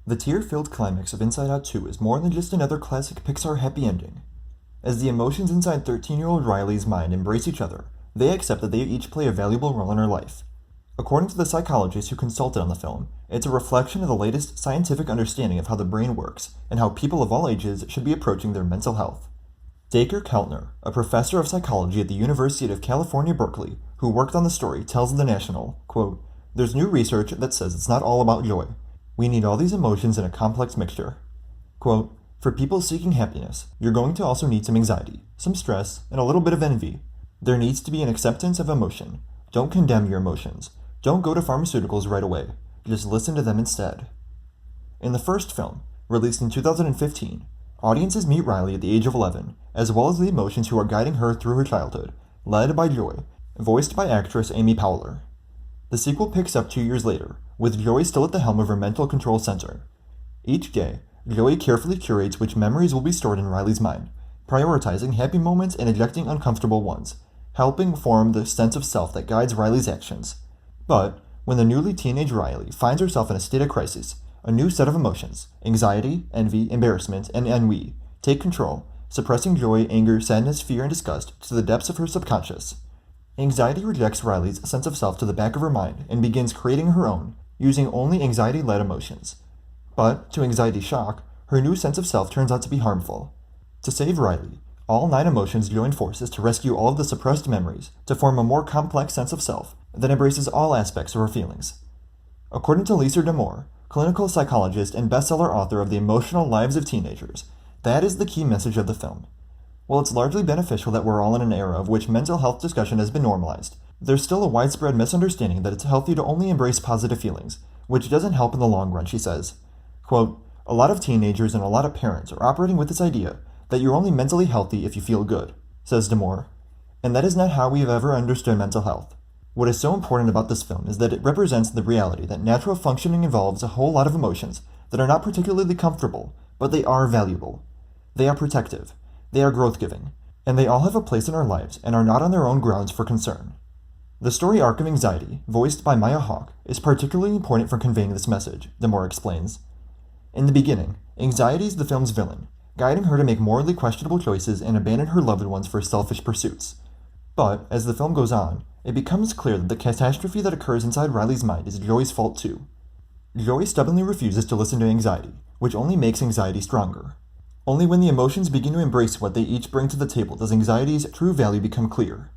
The tear-filled climax of Inside Out 2 is more than just another classic Pixar happy ending. As the emotions inside 13-year-old Riley's mind embrace each other, they accept that they each play a valuable role in her life. According to the psychologists who consulted on the film, it's a reflection of the latest scientific understanding of how the brain works and how people of all ages should be approaching their mental health. Dacre Keltner, a professor of psychology at the University of California, Berkeley, who worked on the story, tells The National, quote, "There's new research that says it's not all about joy. We need all these emotions in a complex mixture. Quote, for people seeking happiness, you're going to also need some anxiety, some stress, and a little bit of envy. There needs to be an acceptance of emotion. Don't condemn your emotions. Don't go to pharmaceuticals right away. Just listen to them instead." In the first film, released in 2015, audiences meet Riley at the age of 11, as well as the emotions who are guiding her through her childhood, led by Joy, voiced by actress Amy Powler. The sequel picks up 2 years later, with Joy still at the helm of her mental control center. Each day, Joy carefully curates which memories will be stored in Riley's mind, prioritizing happy moments and ejecting uncomfortable ones, helping form the sense of self that guides Riley's actions. But, when the newly teenage Riley finds herself in a state of crisis, a new set of emotions, anxiety, envy, embarrassment, and ennui, take control, suppressing joy, anger, sadness, fear, and disgust to the depths of her subconscious. Anxiety rejects Riley's sense of self to the back of her mind and begins creating her own, using only anxiety-led emotions. But, to anxiety's shock, her new sense of self turns out to be harmful. To save Riley, all 9 emotions join forces to rescue all of the suppressed memories to form a more complex sense of self that embraces all aspects of her feelings. According to Lisa D'Amour, clinical psychologist and bestseller author of The Emotional Lives of Teenagers, that is the key message of the film. While it's largely beneficial that we're all in an era of which mental health discussion has been normalized, there's still a widespread misunderstanding that it's healthy to only embrace positive feelings, which doesn't help in the long run, she says. Quote, a lot of teenagers and a lot of parents are operating with this idea that you're only mentally healthy if you feel good, says D'Amour. And that is not how we have ever understood mental health. What is so important about this film is that it represents the reality that natural functioning involves a whole lot of emotions that are not particularly comfortable, but they are valuable. They are protective, they are growth-giving, and they all have a place in our lives and are not on their own grounds for concern. The story arc of anxiety, voiced by Maya Hawke, is particularly important for conveying this message, D'Amour explains. In the beginning, anxiety is the film's villain, guiding her to make morally questionable choices and abandon her loved ones for selfish pursuits. But, as the film goes on, it becomes clear that the catastrophe that occurs inside Riley's mind is Joy's fault too. Joy stubbornly refuses to listen to anxiety, which only makes anxiety stronger. Only when the emotions begin to embrace what they each bring to the table does anxiety's true value become clear.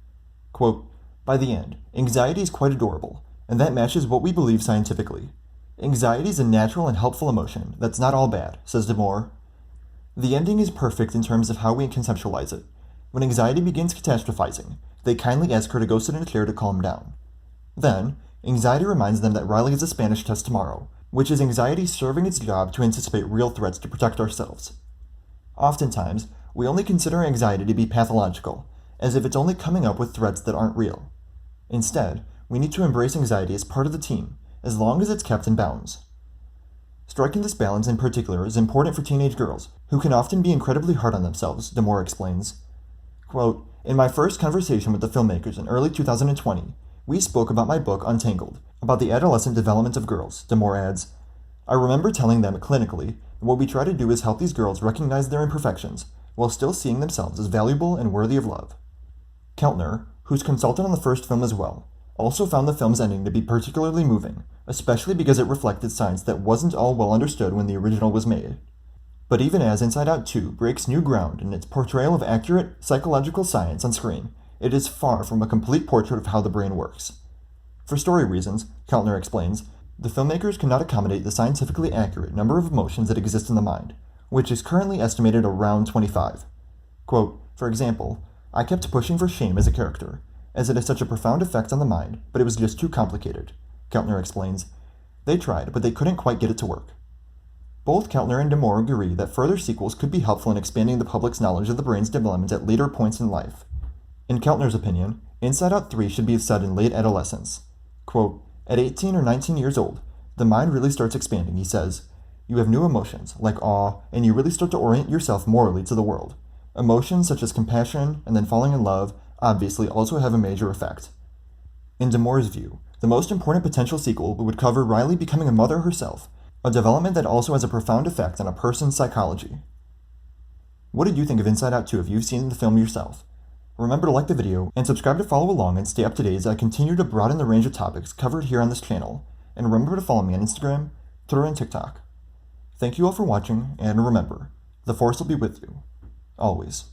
Quote, by the end, anxiety is quite adorable, and that matches what we believe scientifically. Anxiety is a natural and helpful emotion that's not all bad, says D'Amour. The ending is perfect in terms of how we conceptualize it. When anxiety begins catastrophizing, they kindly ask her to go sit in a chair to calm down. Then, anxiety reminds them that Riley has a Spanish test tomorrow, which is anxiety serving its job to anticipate real threats to protect ourselves. Oftentimes, we only consider anxiety to be pathological, as if it's only coming up with threats that aren't real. Instead, we need to embrace anxiety as part of the team, as long as it's kept in bounds. Striking this balance in particular is important for teenage girls, who can often be incredibly hard on themselves, D'Amour explains. Quote, in my first conversation with the filmmakers in early 2020, we spoke about my book Untangled, about the adolescent development of girls, D'Amour adds. I remember telling them clinically that what we try to do is help these girls recognize their imperfections, while still seeing themselves as valuable and worthy of love. Keltner, who's consulted on the first film as well, also found the film's ending to be particularly moving, especially because it reflected science that wasn't all well understood when the original was made. But even as Inside Out 2 breaks new ground in its portrayal of accurate psychological science on screen, it is far from a complete portrait of how the brain works. For story reasons, Keltner explains, the filmmakers cannot accommodate the scientifically accurate number of emotions that exist in the mind, which is currently estimated around 25. Quote, for example, I kept pushing for shame as a character, as it has such a profound effect on the mind, but it was just too complicated, Keltner explains. They tried, but they couldn't quite get it to work. Both Keltner and D'Amour agree that further sequels could be helpful in expanding the public's knowledge of the brain's development at later points in life. In Keltner's opinion, Inside Out 3 should be set in late adolescence. Quote, at 18 or 19 years old, the mind really starts expanding, he says. You have new emotions, like awe, and you really start to orient yourself morally to the world. Emotions such as compassion and then falling in love obviously also have a major effect. In D'Amour's view, the most important potential sequel would cover Riley becoming a mother herself, a development that also has a profound effect on a person's psychology. What did you think of Inside Out 2 if you've seen the film yourself? Remember to like the video and subscribe to follow along and stay up to date as I continue to broaden the range of topics covered here on this channel, and remember to follow me on Instagram, Twitter, and TikTok. Thank you all for watching, and remember, the Force will be with you, always.